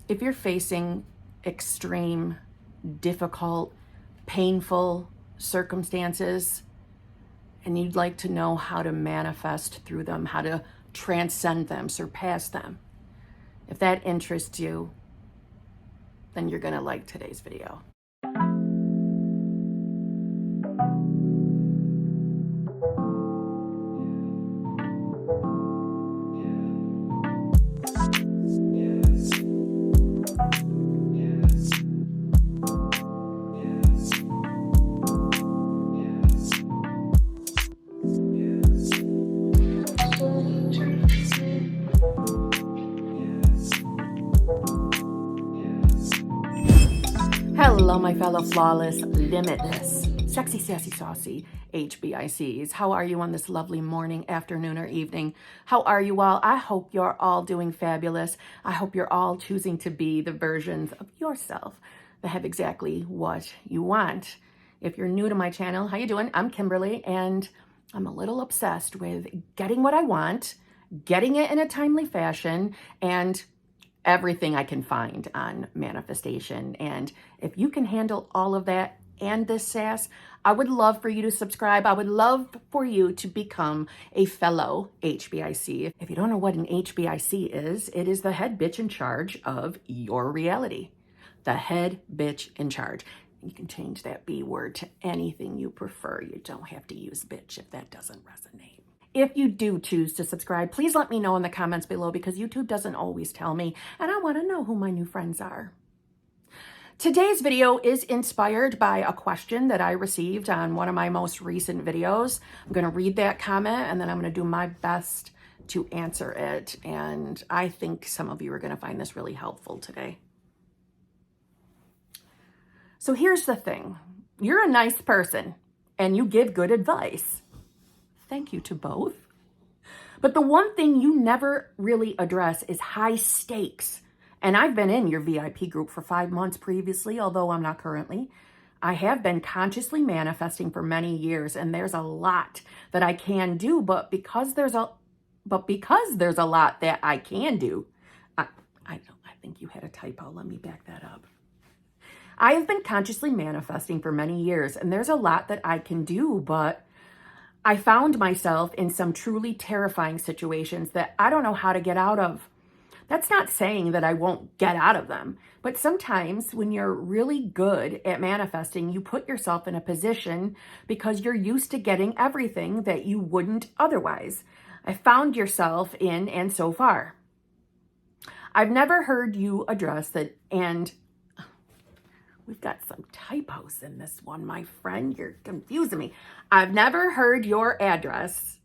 If you're facing extreme, difficult, painful circumstances, and you'd like to know how to manifest through them, how to transcend them, surpass them, if that interests you, then you're gonna like today's video. Hello, my fellow flawless, limitless, sexy, sassy, saucy HBICs. How are you on this lovely morning, afternoon, or evening? How are you all? I hope you're all doing fabulous. I hope you're all choosing to be the versions of yourself that have exactly what you want. If you're new to my channel, how you doing? I'm Kimberly, and I'm a little obsessed with getting what I want, getting it in a timely fashion, and everything I can find on manifestation. And if you can handle all of that and this sass, I would love for you to subscribe. I would love for you to become a fellow HBIC. If you don't know what an HBIC is, it is the head bitch in charge of your reality. The head bitch in charge. You can change that B word to anything you prefer. You don't have to use bitch if that doesn't resonate. If you do choose to subscribe, please let me know in the comments below, because YouTube doesn't always tell me, and I want to know who my new friends are. Today's video is inspired by a question that I received on one of my most recent videos. I'm going to read that comment, and then I'm going to do my best to answer it. And I think some of you are going to find this really helpful today. So here's the thing. You're a nice person, and you give good advice. Thank you to both. But the one thing you never really address is high stakes. And I've been in your VIP group for 5 months previously, although I'm not currently. I have been consciously manifesting for many years, and there's a lot that I can do, but because there's a lot that I can do, I think you had a typo. Let me back that up. I have been consciously manifesting for many years, and there's a lot that I can do, but I found myself in some truly terrifying situations that I don't know how to get out of. That's not saying that I won't get out of them, but sometimes when you're really good at manifesting, you put yourself in a position because you're used to getting everything that you wouldn't otherwise. I found yourself in, and so far. I've never heard you address that, and we've got some typos in this one, my friend. You're confusing me. I've never heard your address.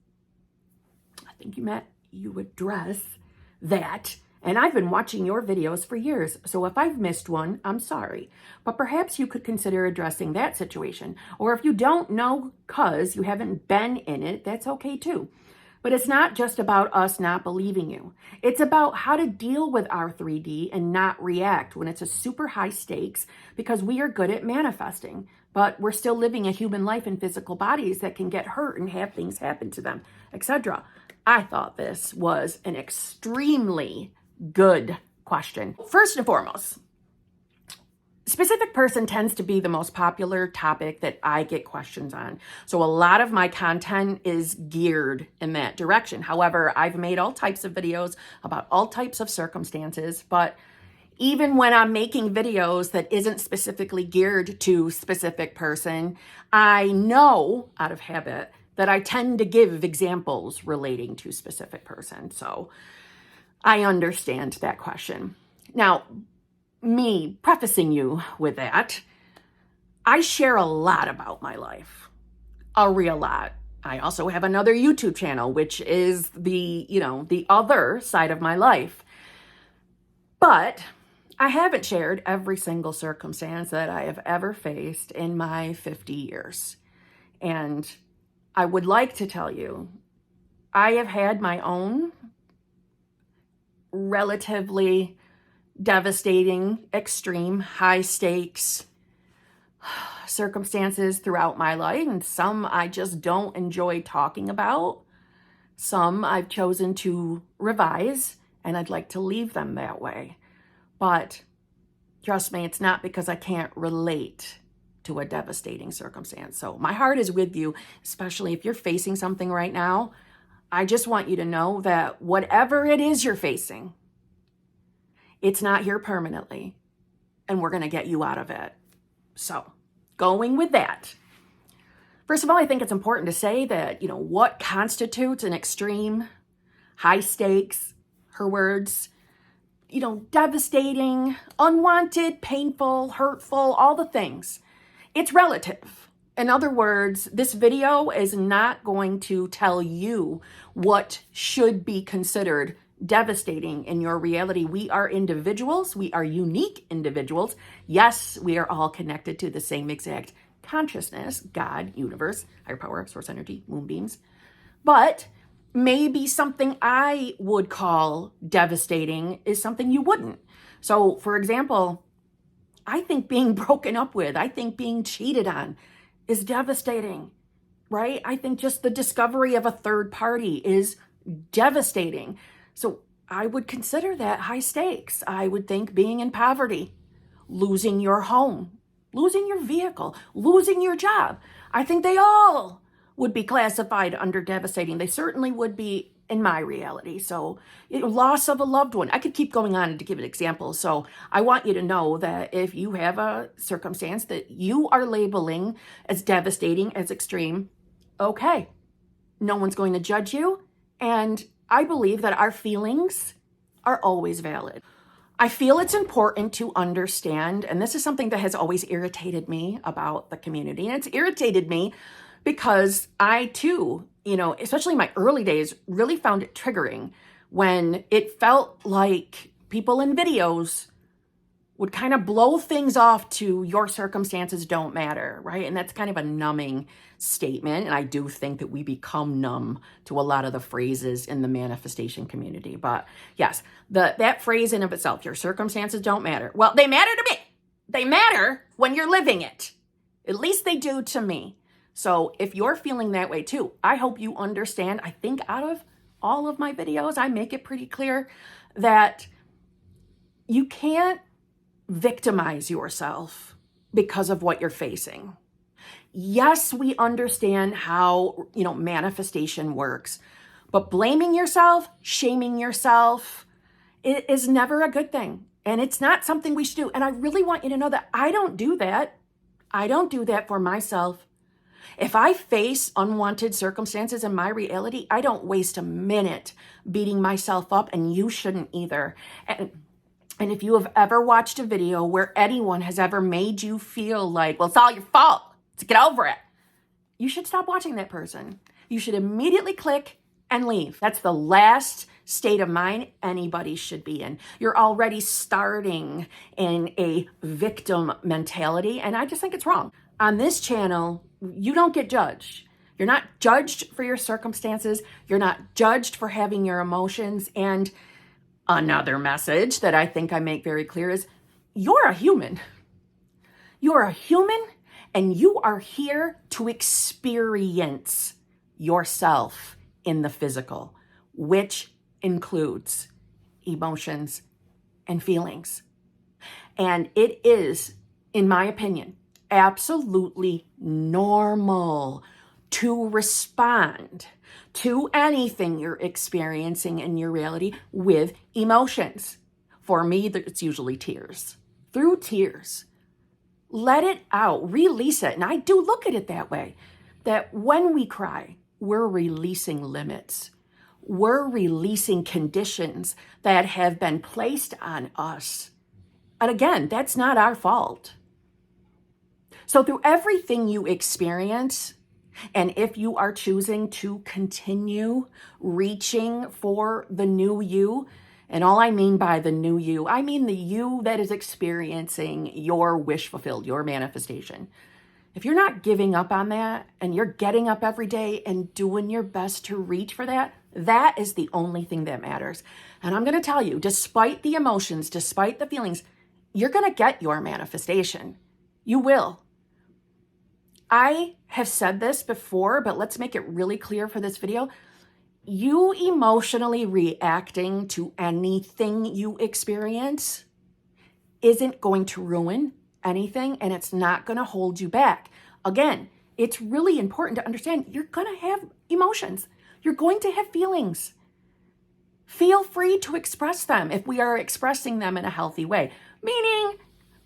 I think you meant you address that. And I've been watching your videos for years. So if I've missed one, I'm sorry. But perhaps you could consider addressing that situation. Or if you don't know because you haven't been in it, that's okay too. But it's not just about us not believing you. It's about how to deal with our 3D and not react when it's a super high stakes, because we are good at manifesting, but we're still living a human life in physical bodies that can get hurt and have things happen to them, etc. I thought this was an extremely good question. First and foremost, specific person tends to be the most popular topic that I get questions on. So a lot of my content is geared in that direction. However, I've made all types of videos about all types of circumstances, but even when I'm making videos that isn't specifically geared to specific person, I know out of habit that I tend to give examples relating to specific person. So I understand that question. Now, me prefacing you with that, I share a lot about my life, a real lot. I also have another YouTube channel, which is the other side of my life. But I haven't shared every single circumstance that I have ever faced in my 50 years. And I would like to tell you, I have had my own relatively devastating, extreme, high stakes circumstances throughout my life, and some I just don't enjoy talking about. Some I've chosen to revise, and I'd like to leave them that way. But trust me, it's not because I can't relate to a devastating circumstance. So my heart is with you, especially if you're facing something right now. I just want you to know that whatever it is you're facing, it's not here permanently, and we're going to get you out of it. So going with that, first of all, I think it's important to say that, what constitutes an extreme, high stakes, her words, devastating, unwanted, painful, hurtful, all the things. It's relative. In other words, this video is not going to tell you what should be considered devastating in your reality. We are individuals. We are unique individuals. Yes, we are all connected to the same exact consciousness, God, universe, higher power, source energy, moonbeams. But maybe something I would call devastating is something you wouldn't. So, for example, I think being broken up with, I think being cheated on is devastating, right? I think just the discovery of a third party is devastating. So I would consider that high stakes. I would think being in poverty, losing your home, losing your vehicle, losing your job. I think they all would be classified under devastating. They certainly would be in my reality. So loss of a loved one. I could keep going on to give an example. So I want you to know that if you have a circumstance that you are labeling as devastating, as extreme, okay, no one's going to judge you. And I believe that our feelings are always valid. I feel it's important to understand, and this is something that has always irritated me about the community, and it's irritated me because I too, especially in my early days, really found it triggering when it felt like people in videos would kind of blow things off to your circumstances don't matter, right? And that's kind of a numbing statement. And I do think that we become numb to a lot of the phrases in the manifestation community. But yes, that phrase in of itself, your circumstances don't matter. Well, they matter to me. They matter when you're living it. At least they do to me. So if you're feeling that way too, I hope you understand. I think out of all of my videos, I make it pretty clear that you can't victimize yourself because of what you're facing. Yes, we understand how, manifestation works, but blaming yourself, shaming yourself, it is never a good thing. And it's not something we should do. And I really want you to know that I don't do that. I don't do that for myself. If I face unwanted circumstances in my reality, I don't waste a minute beating myself up, and you shouldn't either. And if you have ever watched a video where anyone has ever made you feel like, well, it's all your fault, to get over it, you should stop watching that person. You should immediately click and leave. That's the last state of mind anybody should be in. You're already starting in a victim mentality, and I just think it's wrong. On this channel, you don't get judged. You're not judged for your circumstances. You're not judged for having your emotions. And another message that I think I make very clear is you're a human. You're a human, and you are here to experience yourself in the physical, which includes emotions and feelings. And it is, in my opinion, absolutely normal to respond to anything you're experiencing in your reality with emotions. For me, it's usually tears. Through tears, let it out, release it. And I do look at it that way, that when we cry, we're releasing limits. We're releasing conditions that have been placed on us. And again, that's not our fault. So through everything you experience, and if you are choosing to continue reaching for the new you, and all I mean by the new you, I mean the you that is experiencing your wish fulfilled, your manifestation. If you're not giving up on that, and you're getting up every day and doing your best to reach for that, that is the only thing that matters. And I'm going to tell you, despite the emotions, despite the feelings, you're going to get your manifestation. You will. I have said this before, but let's make it really clear for this video. You emotionally reacting to anything you experience isn't going to ruin anything, and it's not going to hold you back. Again, it's really important to understand you're going to have emotions. You're going to have feelings. Feel free to express them if we are expressing them in a healthy way, meaning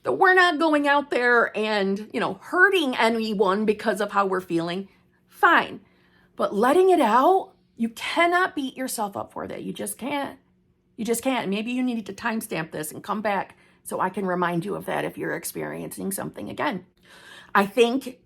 that we're not going out there and, hurting anyone because of how we're feeling. Fine. But letting it out, you cannot beat yourself up for that. You just can't. You just can't. Maybe you need to timestamp this and come back so I can remind you of that if you're experiencing something again. I think,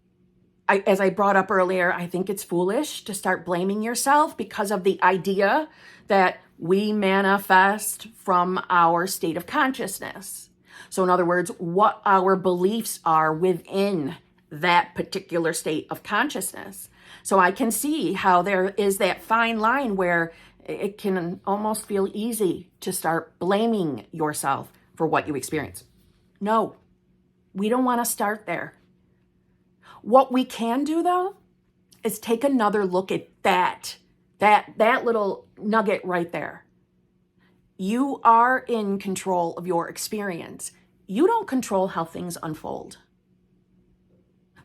as I brought up earlier, I think it's foolish to start blaming yourself because of the idea that we manifest from our state of consciousness. So in other words, what our beliefs are within that particular state of consciousness. So I can see how there is that fine line where it can almost feel easy to start blaming yourself for what you experience. No, we don't want to start there. What we can do, though, is take another look at that little nugget right there. You are in control of your experience. You don't control how things unfold.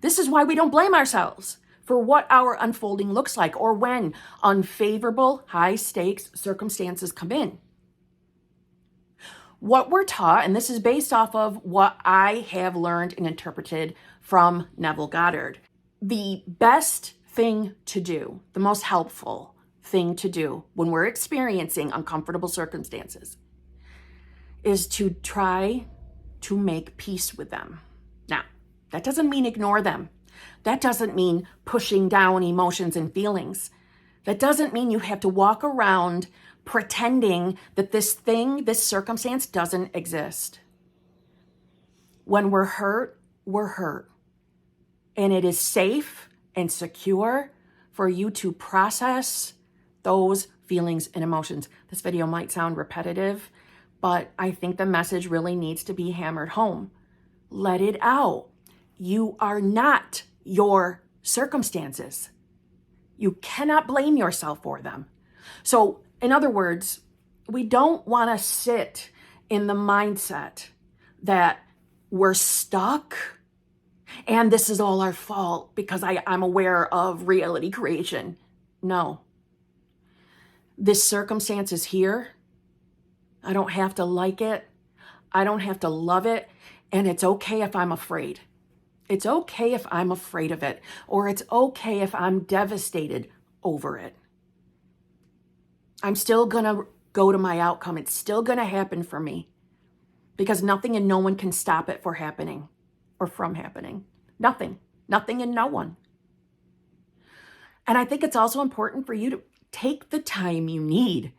This is why we don't blame ourselves for what our unfolding looks like or when unfavorable, high-stakes circumstances come in. What we're taught, and this is based off of what I have learned and interpreted from Neville Goddard, the best thing to do, the most helpful thing to do when we're experiencing uncomfortable circumstances is to try to make peace with them. Now, that doesn't mean ignore them. That doesn't mean pushing down emotions and feelings. That doesn't mean you have to walk around pretending that this circumstance doesn't exist. When we're hurt, we're hurt. And it is safe and secure for you to process those feelings and emotions. This video might sound repetitive, but I think the message really needs to be hammered home. Let it out. You are not your circumstances. You cannot blame yourself for them. So, in other words, we don't want to sit in the mindset that we're stuck and this is all our fault because I'm aware of reality creation. No. This circumstance is here. I don't have to like it. I don't have to love it. And it's okay if I'm afraid. It's okay if I'm afraid of it, or it's okay if I'm devastated over it. I'm still going to go to my outcome. It's still going to happen for me because nothing and no one can stop it from happening. Nothing and no one. And I think it's also important for you to take the time you need.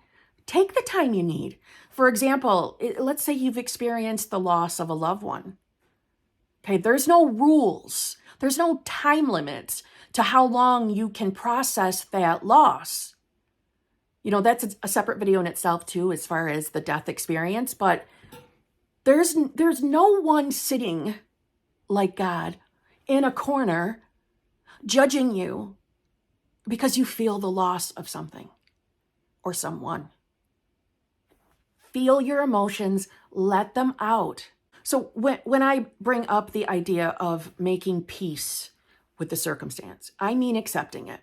Take the time you need. For example, let's say you've experienced the loss of a loved one. Okay, there's no rules. There's no time limits to how long you can process that loss. That's a separate video in itself too, as far as the death experience, but there's no one sitting like God in a corner judging you because you feel the loss of something or someone. Feel your emotions, let them out. So when I bring up the idea of making peace with the circumstance, I mean accepting it.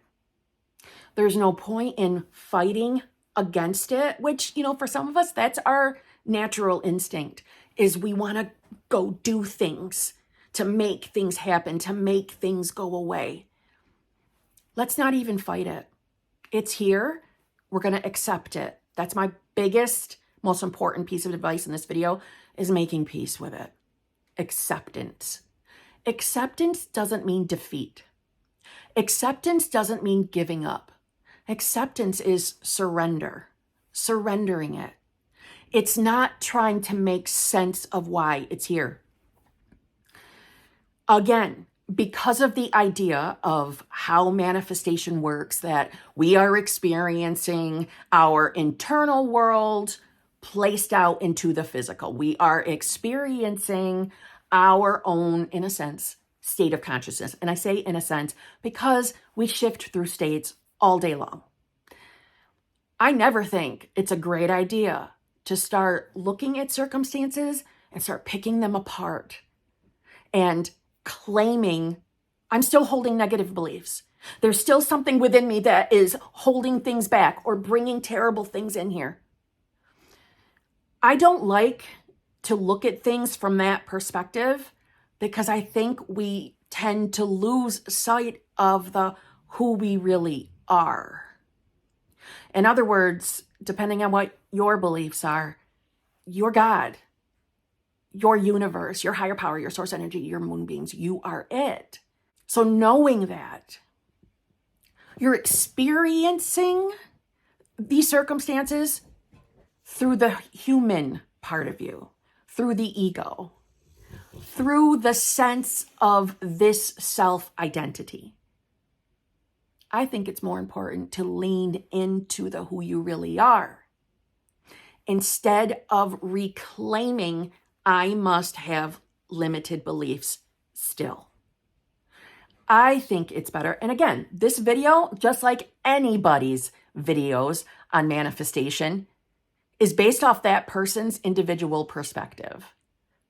There's no point in fighting against it, which, for some of us, that's our natural instinct, is we want to go do things to make things happen, to make things go away. Let's not even fight it. It's here. We're going to accept it. That's my biggest, most important piece of advice in this video, is making peace with it. Acceptance. Acceptance doesn't mean defeat. Acceptance doesn't mean giving up. Acceptance is surrender, surrendering it. It's not trying to make sense of why it's here. Again, because of the idea of how manifestation works, that we are experiencing our internal world placed out into the physical. We are experiencing our own, in a sense, state of consciousness. And I say in a sense because we shift through states all day long. I never think it's a great idea to start looking at circumstances and start picking them apart and claiming I'm still holding negative beliefs. There's still something within me that is holding things back or bringing terrible things in here. I don't like to look at things from that perspective because I think we tend to lose sight of who we really are. In other words, depending on what your beliefs are, your God, your universe, your higher power, your source energy, your moonbeams, you are it. So knowing that you're experiencing these circumstances through the human part of you, through the ego, through the sense of this self-identity. I think it's more important to lean into the who you really are instead of reclaiming I must have limited beliefs still. I think it's better. And again, this video, just like anybody's videos on manifestation, is based off that person's individual perspective.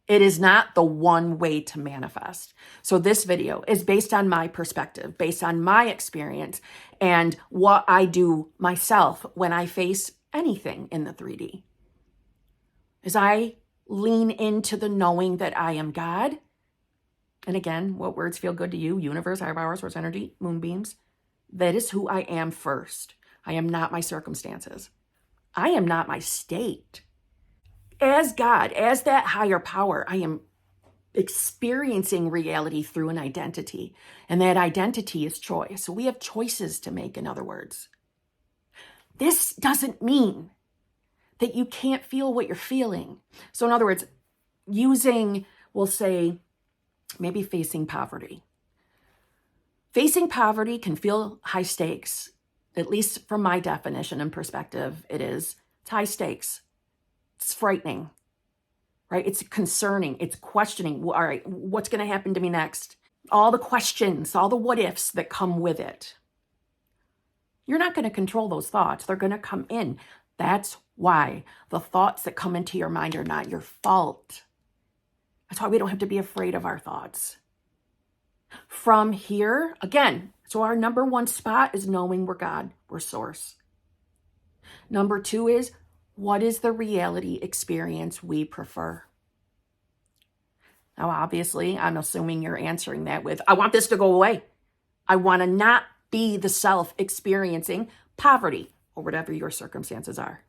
It is not the one way to manifest. So this video is based on my perspective, based on my experience and what I do myself when I face anything in the 3D. As I lean into the knowing that I am God. And again, what words feel good to you? Universe, higher power, source energy, moonbeams. That is who I am first. I am not my circumstances. I am not my state. As God, as that higher power, I am experiencing reality through an identity. And that identity is choice. So we have choices to make, in other words. This doesn't mean that you can't feel what you're feeling. So in other words, using, we'll say, maybe facing poverty. Facing poverty can feel high stakes, at least from my definition and perspective, it is. It's high stakes. It's frightening, right? It's concerning. It's questioning. All right, what's going to happen to me next? All the questions, all the what ifs that come with it. You're not going to control those thoughts. They're going to come in. That's why the thoughts that come into your mind are not your fault. That's why we don't have to be afraid of our thoughts. From here, again, so our number one spot is knowing we're God, we're source. Number two is, what is the reality experience we prefer? Now, obviously, I'm assuming you're answering that with, I want this to go away. I want to not be the self experiencing poverty or whatever your circumstances are.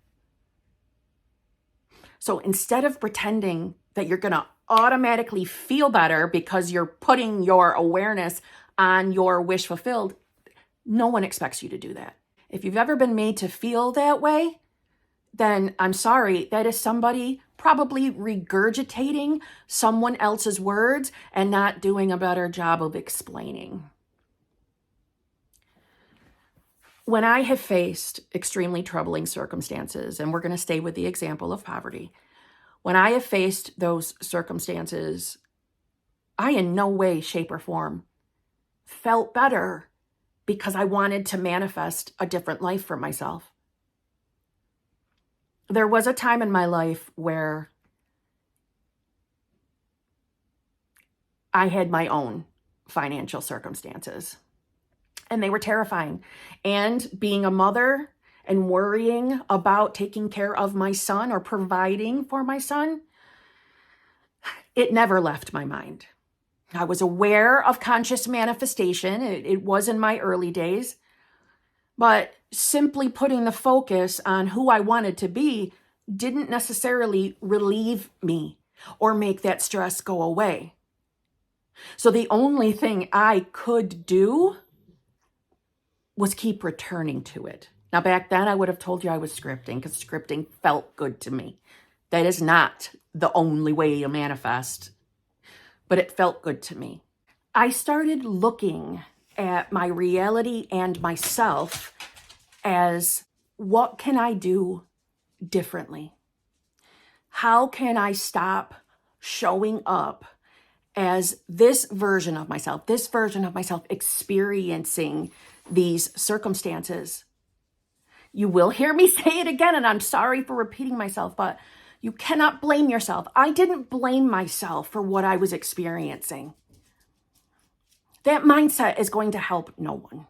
So instead of pretending that you're going to automatically feel better because you're putting your awareness on your wish fulfilled, no one expects you to do that. If you've ever been made to feel that way, then I'm sorry, that is somebody probably regurgitating someone else's words and not doing a better job of explaining. When I have faced extremely troubling circumstances, and we're going to stay with the example of poverty, when I have faced those circumstances, I in no way, shape, or form felt better because I wanted to manifest a different life for myself. There was a time in my life where I had my own financial circumstances, and they were terrifying. And being a mother and worrying about taking care of my son or providing for my son, it never left my mind. I was aware of conscious manifestation. It was in my early days, but simply putting the focus on who I wanted to be didn't necessarily relieve me or make that stress go away. So the only thing I could do was keep returning to it. Now, back then, I would have told you I was scripting because scripting felt good to me. That is not the only way to manifest, but it felt good to me. I started looking at my reality and myself as, what can I do differently? How can I stop showing up as this version of myself experiencing these circumstances? You will hear me say it again, and I'm sorry for repeating myself, but You cannot blame yourself. I didn't blame myself for what I was experiencing. That mindset is going to help no one.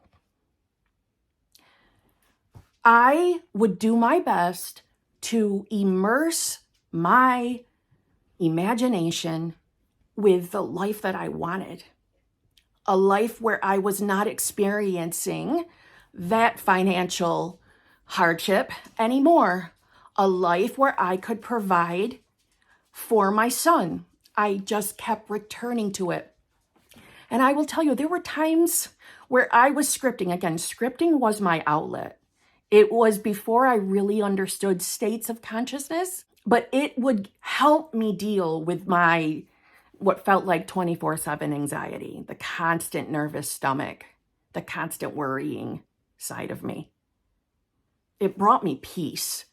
I would do my best to immerse my imagination with the life that I wanted. A life where I was not experiencing that financial hardship anymore. A life where I could provide for my son. I just kept returning to it. And I will tell you, there were times where I was scripting. Again, scripting was my outlet. It was before I really understood states of consciousness, but it would help me deal with my what felt like 24/7 anxiety, the constant nervous stomach, the constant worrying side of me. It brought me peace.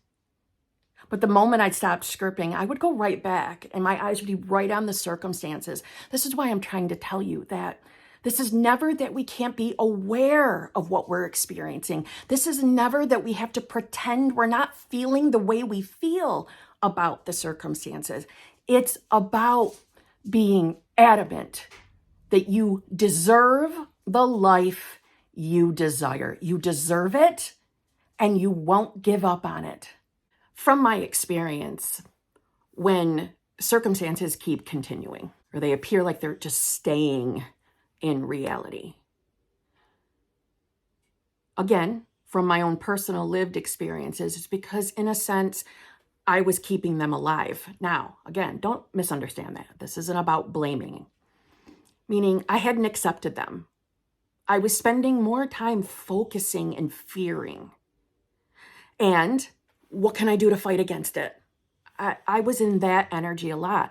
But the moment I stopped scripting, I would go right back and my eyes would be right on the circumstances. This is why I'm trying to tell you that this is never that we can't be aware of what we're experiencing. This is never that we have to pretend we're not feeling the way we feel about the circumstances. It's about being adamant that you deserve the life you desire. You deserve it, and you won't give up on it. From my experience, when circumstances keep continuing, or they appear like they're just staying in reality. Again, from my own personal lived experiences, it's because, in a sense, I was keeping them alive. Now, again, don't misunderstand that. This isn't about blaming, meaning I hadn't accepted them. I was spending more time focusing and fearing. And what can I do to fight against it? I was in that energy a lot.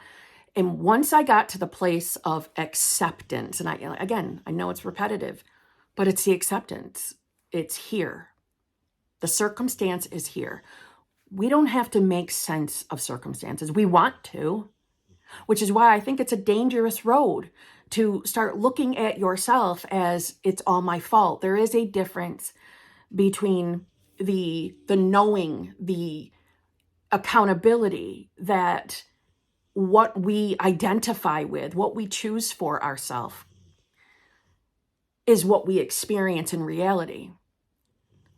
And once I got to the place of acceptance, and I know it's repetitive, but it's the acceptance. It's here. The circumstance is here. We don't have to make sense of circumstances. We want to, which is why I think it's a dangerous road to start looking at yourself as it's all my fault. There is a difference between the knowing, the accountability that what we identify with, what we choose for ourselves, is what we experience in reality,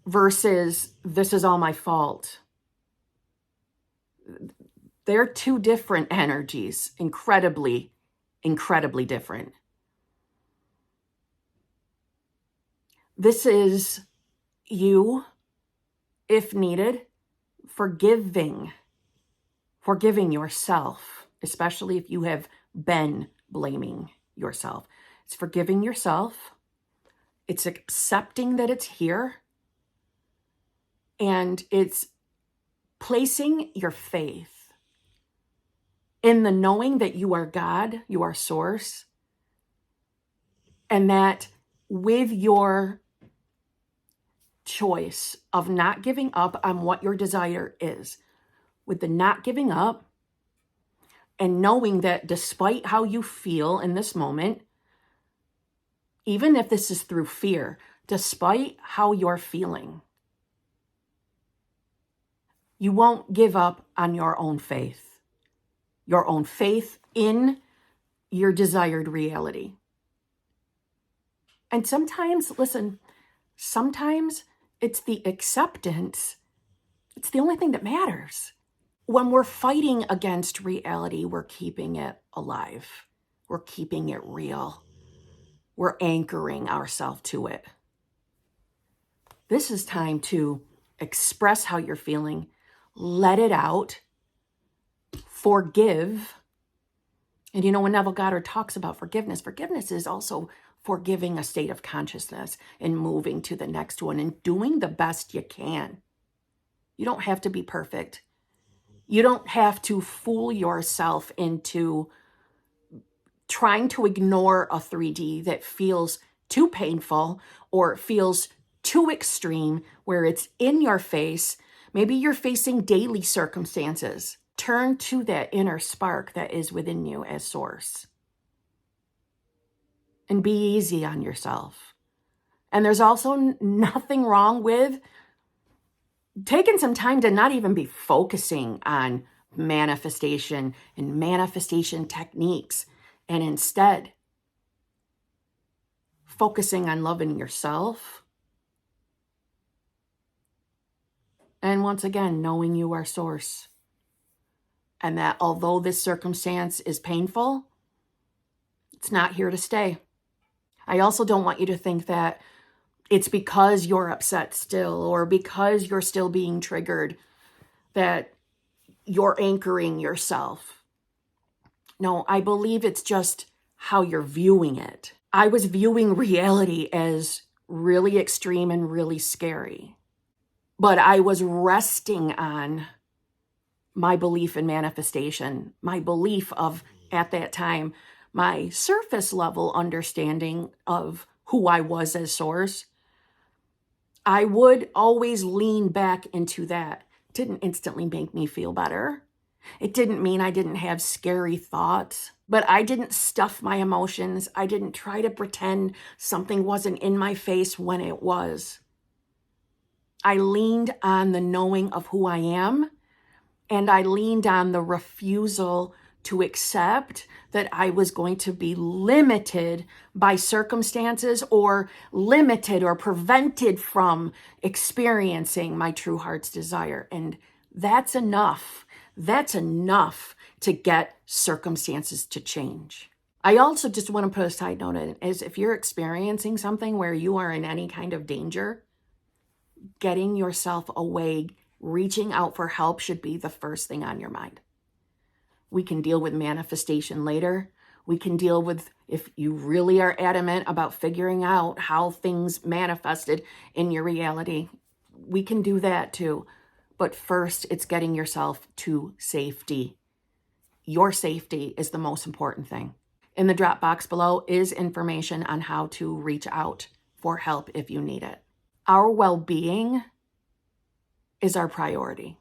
versus this is all my fault. They're two different energies, incredibly, incredibly different. This is you, if needed, forgiving yourself, especially if you have been blaming yourself. It's forgiving yourself. It's accepting that it's here. And it's placing your faith in the knowing that you are God, you are source, and that with your choice of not giving up on what your desire is, with the not giving up and knowing that despite how you feel in this moment, even if this is through fear, despite how you're feeling, you won't give up on your own faith in your desired reality. And sometimes, sometimes it's the acceptance. It's the only thing that matters. When we're fighting against reality, we're keeping it alive. We're keeping it real. We're anchoring ourselves to it. This is time to express how you're feeling, let it out, forgive. And when Neville Goddard talks about forgiveness is also forgiving a state of consciousness and moving to the next one and doing the best you can. You don't have to be perfect. You don't have to fool yourself into trying to ignore a 3D that feels too painful or feels too extreme, where it's in your face. Maybe you're facing daily circumstances. Turn to that inner spark that is within you as source. And be easy on yourself. And there's also nothing wrong with taking some time to not even be focusing on manifestation and manifestation techniques, and instead focusing on loving yourself, and once again, knowing you are source. And that although this circumstance is painful, it's not here to stay. I also don't want you to think that it's because you're upset still, or because you're still being triggered, that you're anchoring yourself. No, I believe it's just how you're viewing it. I was viewing reality as really extreme and really scary, but I was resting on my belief in manifestation, my belief of, at that time, my surface level understanding of who I was as source. I would always lean back into that. It didn't instantly make me feel better. It didn't mean I didn't have scary thoughts, but I didn't stuff my emotions. I didn't try to pretend something wasn't in my face when it was. I leaned on the knowing of who I am, and I leaned on the refusal to accept that I was going to be limited by circumstances, or limited or prevented from experiencing my true heart's desire. And that's enough. That's enough to get circumstances to change. I also just want to put a side note in, is if you're experiencing something where you are in any kind of danger, getting yourself away, reaching out for help should be the first thing on your mind. We can deal with manifestation later. We can deal with, if you really are adamant about figuring out how things manifested in your reality, we can do that too. But first, it's getting yourself to safety. Your safety is the most important thing. In the drop box below is information on how to reach out for help if you need it. Our well-being is our priority.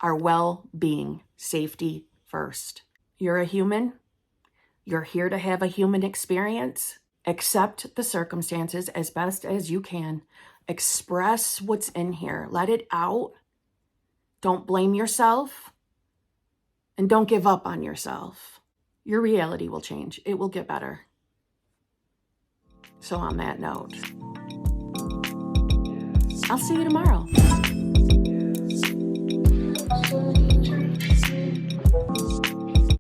Our well-being, safety first. You're a human. You're here to have a human experience. Accept the circumstances as best as you can. Express what's in here. Let it out. Don't blame yourself. And don't give up on yourself. Your reality will change. It will get better. So on that note, I'll see you tomorrow.